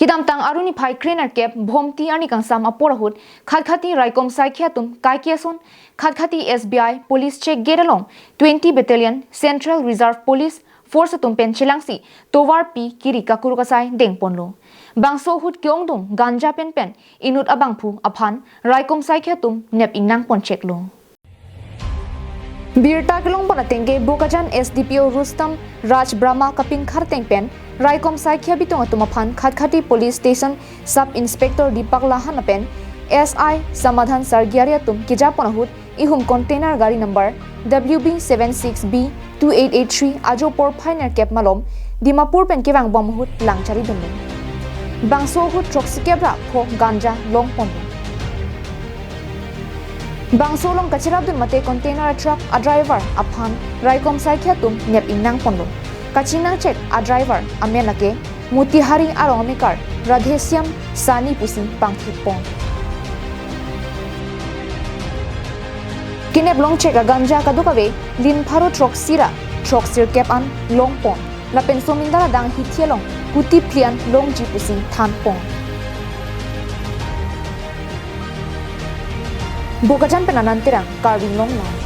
Hidamtang aruni phai krenar kep bhomti ani kangsam aporahut Khatkhati raikom saikhiatum kaikieson Khatkhati SBI police check get along 20 battalion Central Reserve Police Force atum penchilangsi towar pi kiri kakurukasai dengponlo bangso hut ke-ongdung Ganja pen enut abangphu aphan raikom saikhiatum nep inang poncheklo Birta kelong panatengge Bokajan SDPO Rustam Raj Brahma kaping kharteng pen Raikom Saikhya bitong atumaphan Khatkhati Police Station Sub Inspector Deepak Lahan pen SI Samadhan Sargiaria tum kijaponahut ihum container gari number WB76B 2883 Ajopor Pioneer Cap Malom Dimapur pen kewang bomhut langchari dunnu bangso hut troxikebra pho ganja long pon Bangsolong kachirabdun mate container truck a driver aphan Raikom Saikhya tum nep innang ponlo kachinang check a driver amenake mutihari aromekar radhesyam sani pusi pangthipon kenep long check a ganja kadukave lin pharo troxir cap an long pon la pensomindara dang hithielong kuti plian long ji pusi than pon Bokajan penanantirang karving long long